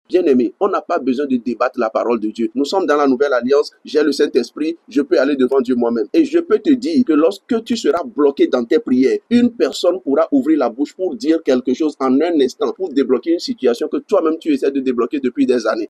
Bien-aimé, on n'a pas besoin de débattre la parole de Dieu. Nous sommes dans la nouvelle alliance, j'ai le Saint-Esprit, je peux aller devant Dieu moi-même. Et je peux te dire que lorsque tu seras bloqué dans tes prières, une personne pourra ouvrir la bouche pour dire quelque chose en un instant, pour débloquer une situation que toi-même tu essaies de débloquer depuis des années.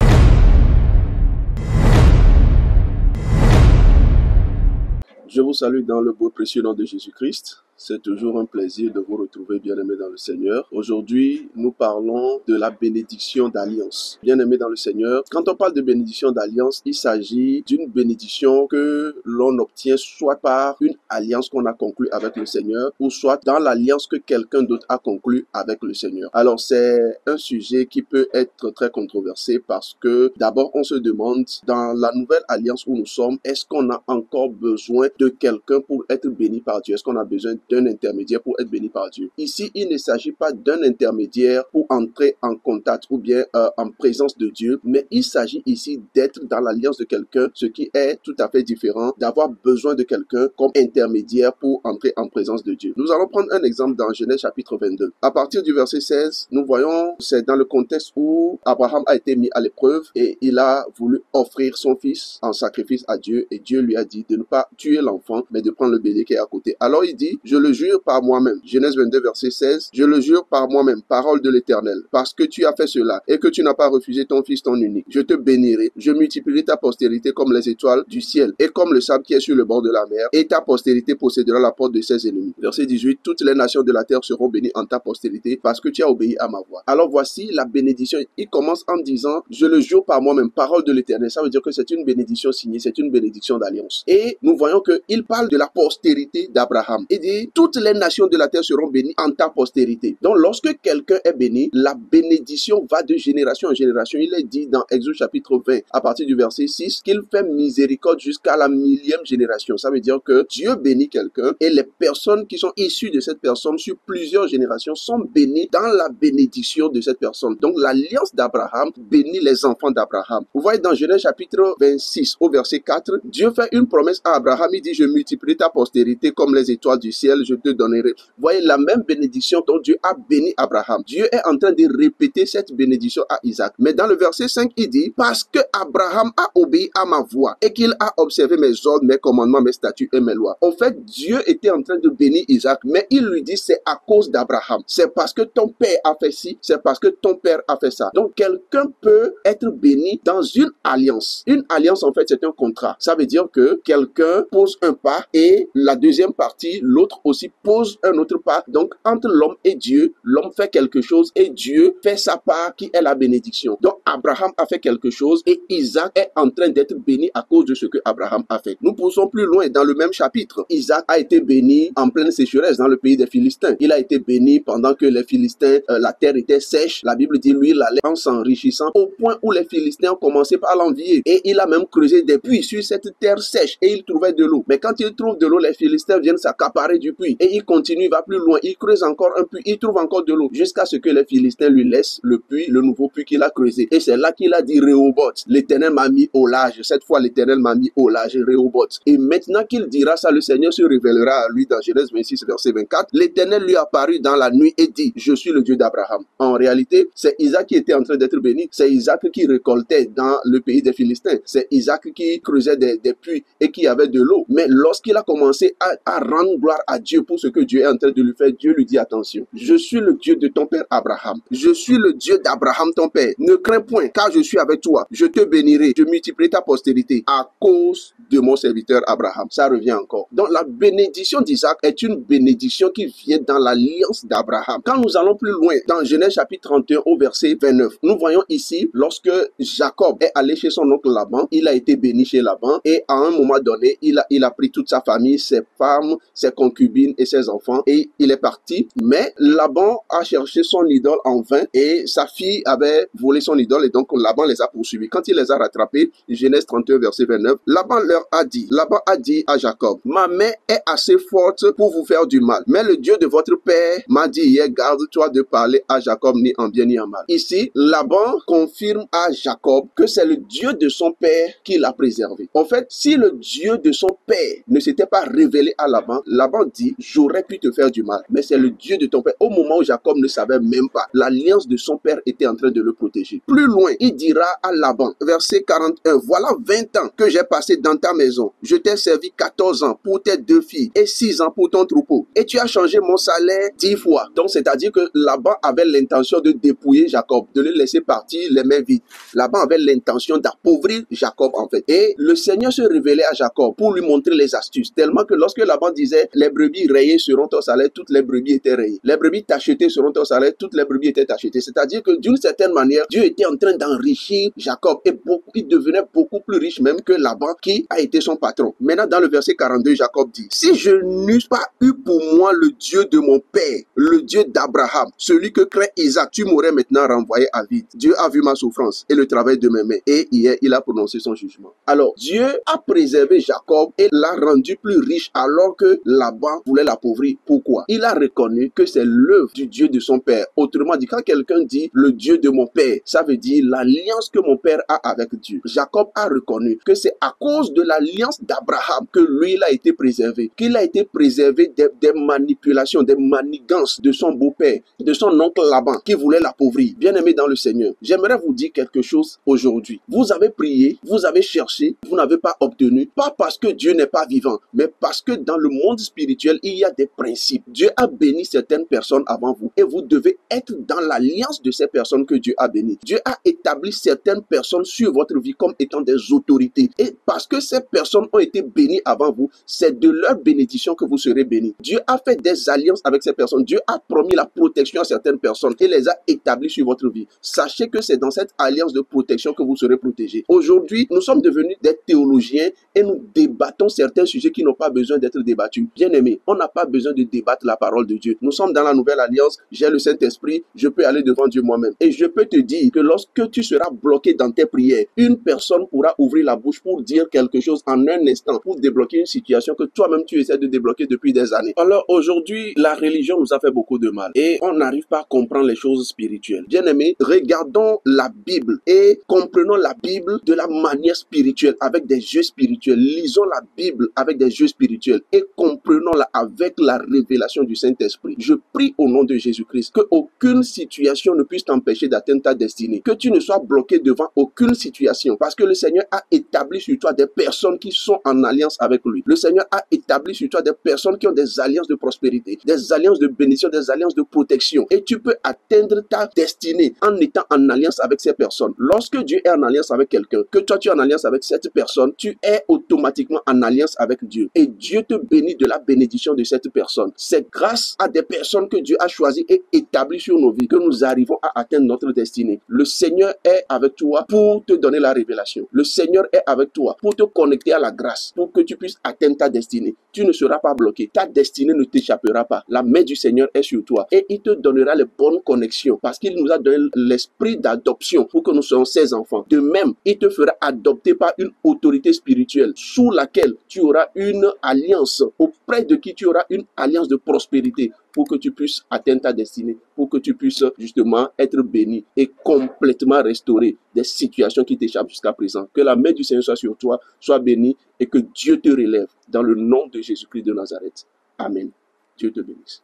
Je vous salue dans le beau précieux nom de Jésus-Christ. C'est toujours un plaisir de vous retrouver, bien-aimés dans le Seigneur. Aujourd'hui, nous parlons de la bénédiction d'alliance. Bien-aimés dans le Seigneur, quand on parle de bénédiction d'alliance, il s'agit d'une bénédiction que l'on obtient soit par une alliance qu'on a conclue avec le Seigneur, ou soit dans l'alliance que quelqu'un d'autre a conclue avec le Seigneur. Alors, c'est un sujet qui peut être très controversé parce que d'abord, on se demande, dans la nouvelle alliance où nous sommes, est-ce qu'on a encore besoin de quelqu'un pour être béni par Dieu? Est-ce qu'on a besoin d'un intermédiaire pour être béni par Dieu? Ici, il ne s'agit pas d'un intermédiaire pour entrer en contact ou bien en présence de Dieu, mais il s'agit ici d'être dans l'alliance de quelqu'un, ce qui est tout à fait différent d'avoir besoin de quelqu'un comme intermédiaire pour entrer en présence de Dieu. Nous allons prendre un exemple dans Genèse chapitre 22. À partir du verset 16, nous voyons, c'est dans le contexte où Abraham a été mis à l'épreuve et il a voulu offrir son fils en sacrifice à Dieu, et Dieu lui a dit de ne pas tuer l'enfant, mais de prendre le bélier qui est à côté. Alors il dit, je le jure par moi-même. Genèse 22 verset 16, je le jure par moi-même, parole de l'Éternel, parce que tu as fait cela et que tu n'as pas refusé ton fils, ton unique. Je te bénirai, je multiplierai ta postérité comme les étoiles du ciel et comme le sable qui est sur le bord de la mer, et ta postérité possédera la porte de ses ennemis. Verset 18, toutes les nations de la terre seront bénies en ta postérité parce que tu as obéi à ma voix. Alors voici la bénédiction. Il commence en disant, je le jure par moi-même, parole de l'Éternel. Ça veut dire que c'est une bénédiction signée, c'est une bénédiction d'alliance. Et nous voyons qu'il parle de la postérité d'Abraham. Il dit, toutes les nations de la terre seront bénies en ta postérité. Donc, lorsque quelqu'un est béni, la bénédiction va de génération en génération. Il est dit dans Exode chapitre 20, à partir du verset 6, qu'il fait miséricorde jusqu'à la millième génération. Ça veut dire que Dieu bénit quelqu'un et les personnes qui sont issues de cette personne sur plusieurs générations sont bénies dans la bénédiction de cette personne. Donc, l'alliance d'Abraham bénit les enfants d'Abraham. Vous voyez dans Genèse chapitre 26, au verset 4, Dieu fait une promesse à Abraham. Il dit, je multiplierai ta postérité comme les étoiles du ciel, je te donnerai. Vous voyez la même bénédiction dont Dieu a béni Abraham. Dieu est en train de répéter cette bénédiction à Isaac. Mais dans le verset 5, il dit, parce que Abraham a obéi à ma voix et qu'il a observé mes ordres, mes commandements, mes statuts et mes lois. En fait, Dieu était en train de bénir Isaac, mais il lui dit, c'est à cause d'Abraham. C'est parce que ton père a fait ci, c'est parce que ton père a fait ça. Donc, quelqu'un peut être béni dans une alliance. Une alliance, en fait, c'est un contrat. Ça veut dire que quelqu'un pose un pas et la deuxième partie, l'autre aussi pose un autre pas. Donc, entre l'homme et Dieu, l'homme fait quelque chose et Dieu fait sa part qui est la bénédiction. Donc, Abraham a fait quelque chose et Isaac est en train d'être béni à cause de ce que Abraham a fait. Nous poussons plus loin dans le même chapitre. Isaac a été béni en pleine sécheresse dans le pays des Philistins. Il a été béni pendant que les Philistins, la terre était sèche. La Bible dit, lui, il allait en s'enrichissant au point où les Philistins ont commencé par l'envier. Et il a même creusé des puits sur cette terre sèche et il trouvait de l'eau. Mais quand il trouve de l'eau, les Philistins viennent s'accaparer du puits. Et il continue, il va plus loin. Il creuse encore un puits, il trouve encore de l'eau. Jusqu'à ce que les Philistins lui laissent le puits, le nouveau puits qu'il a creusé. Et c'est là qu'il a dit, Rehoboth, l'Éternel m'a mis au large. Cette fois, l'Éternel m'a mis au large, Rehoboth. Et maintenant qu'il dira ça, le Seigneur se révélera à lui dans Genèse 26, verset 24. L'Éternel lui apparut dans la nuit et dit, je suis le Dieu d'Abraham. En réalité, c'est Isaac qui était en train d'être béni. C'est Isaac qui récoltait dans le pays des Philistins. C'est Isaac qui creusait des puits et qui avait de l'eau. Mais lorsqu'il a commencé à rendre gloire à Dieu pour ce que Dieu est en train de lui faire, Dieu lui dit, attention, je suis le Dieu de ton père Abraham. Je suis le Dieu d'Abraham ton père. Ne crains point, car je suis avec toi. Je te bénirai, je multiplierai ta postérité à cause de mon serviteur Abraham. Ça revient encore. Donc la bénédiction d'Isaac est une bénédiction qui vient dans l'alliance d'Abraham. Quand nous allons plus loin, dans Genèse chapitre 31 au verset 29, nous voyons ici, lorsque Jacob est allé chez son oncle Laban, il a été béni chez Laban et à un moment donné, il a pris toute sa famille, ses femmes, ses concubines et ses enfants et il est parti. Mais Laban a cherché son idole en vain et sa fille avait volé son idole et donc Laban les a poursuivis. Quand il les a rattrapés, Genèse 31 verset 29, Laban a dit à Jacob, ma main est assez forte pour vous faire du mal, mais le Dieu de votre père m'a dit hier, garde-toi de parler à Jacob ni en bien ni en mal. Ici, Laban confirme à Jacob que c'est le Dieu de son père qui l'a préservé. En fait, si le Dieu de son père ne s'était pas révélé à Laban, Laban dit, j'aurais pu te faire du mal, mais c'est le Dieu de ton père. Au moment où Jacob ne savait même pas, l'alliance de son père était en train de le protéger. Plus loin, il dira à Laban, verset 41, voilà 20 ans que j'ai passé dans ta maison. Je t'ai servi 14 ans pour tes 2 filles et 6 ans pour ton troupeau. Et tu as changé mon salaire 10 fois. Donc, c'est-à-dire que Laban avait l'intention de dépouiller Jacob, de le laisser partir les mains vides. Laban avait l'intention d'appauvrir Jacob, en fait. Et le Seigneur se révélait à Jacob pour lui montrer les astuces. Tellement que lorsque Laban disait, les brebis rayées seront ton salaire, toutes les brebis étaient rayées. Les brebis tachetées seront ton salaire, toutes les brebis étaient tachetées. C'est-à-dire que d'une certaine manière, Dieu était en train d'enrichir Jacob et il devenait beaucoup plus riche même que Laban qui a été son patron. Maintenant, dans le verset 42, Jacob dit, si je n'eusse pas eu pour moi le Dieu de mon père, le Dieu d'Abraham, celui que crée Isaac, tu m'aurais maintenant renvoyé à vide. Dieu a vu ma souffrance et le travail de mes mains. Et hier, il a prononcé son jugement. Alors, Dieu a préservé Jacob et l'a rendu plus riche alors que Laban voulait l'appauvrir. Pourquoi? Il a reconnu que c'est l'œuvre du Dieu de son père. Autrement dit, quand quelqu'un dit le Dieu de mon père, ça veut dire l'alliance que mon père a avec Dieu. Jacob a reconnu que c'est à cause de l'alliance d'Abraham que lui, il a été préservé. Qu'il a été préservé des manipulations, des manigances de son beau-père, de son oncle Laban, qui voulait l'appauvrir. Bien-aimé dans le Seigneur, j'aimerais vous dire quelque chose aujourd'hui. Vous avez prié, vous avez cherché, vous n'avez pas obtenu, pas parce que Dieu n'est pas vivant, mais parce que dans le monde spirituel, il y a des principes. Dieu a béni certaines personnes avant vous et vous devez être dans l'alliance de ces personnes que Dieu a bénies. Dieu a établi certaines personnes sur votre vie comme étant des autorités. Et parce que ces personnes ont été bénies avant vous, c'est de leur bénédiction que vous serez bénis. Dieu a fait des alliances avec ces personnes. Dieu a promis la protection à certaines personnes et les a établies sur votre vie. Sachez que c'est dans cette alliance de protection que vous serez protégés. Aujourd'hui, nous sommes devenus des théologiens et nous débattons certains sujets qui n'ont pas besoin d'être débattus. Bien-aimés, on n'a pas besoin de débattre la parole de Dieu. Nous sommes dans la nouvelle alliance, j'ai le Saint-Esprit, je peux aller devant Dieu moi-même. Et je peux te dire que lorsque tu seras bloqué dans tes prières, une personne pourra ouvrir la bouche pour dire quelque chose en un instant, pour débloquer une situation que toi-même tu essaies de débloquer depuis des années. Alors aujourd'hui, la religion nous a fait beaucoup de mal et on n'arrive pas à comprendre les choses spirituelles. Bien-aimés, regardons la Bible et comprenons la Bible de la manière spirituelle, avec des yeux spirituels. Lisons la Bible avec des yeux spirituels et comprenons-la avec la révélation du Saint-Esprit. Je prie au nom de Jésus-Christ que aucune situation ne puisse t'empêcher d'atteindre ta destinée, que tu ne sois bloqué devant aucune situation, parce que le Seigneur a établi sur toi des personnes qui sont en alliance avec lui. Le Seigneur a établi sur toi des personnes qui ont des alliances de prospérité, des alliances de bénédiction, des alliances de protection, et tu peux atteindre ta destinée en étant en alliance avec ces personnes. Lorsque Dieu est en alliance avec quelqu'un, que toi tu es en alliance avec cette personne, tu es automatiquement en alliance avec Dieu, et Dieu te bénit de la bénédiction de cette personne. C'est grâce à des personnes que Dieu a choisies et établies sur nos vies que nous arrivons à atteindre notre destinée. Le Seigneur est avec toi pour te donner la révélation. Le Seigneur est avec toi pour te connecter à la grâce, pour que tu puisses atteindre ta destinée. Tu ne seras pas bloqué. Ta destinée ne t'échappera pas. La main du Seigneur est sur toi et il te donnera les bonnes connexions parce qu'il nous a donné l'esprit d'adoption pour que nous soyons ses enfants. De même, il te fera adopter par une autorité spirituelle sous laquelle tu auras une alliance, auprès de qui tu auras une alliance de prospérité pour que tu puisses atteindre ta destinée, pour que tu puisses justement être béni et complètement restaurer des situations qui t'échappent jusqu'à présent. Que la main du Seigneur soit sur toi, soit bénie et que Dieu te relève dans le nom de Jésus-Christ de Nazareth. Amen. Dieu te bénisse.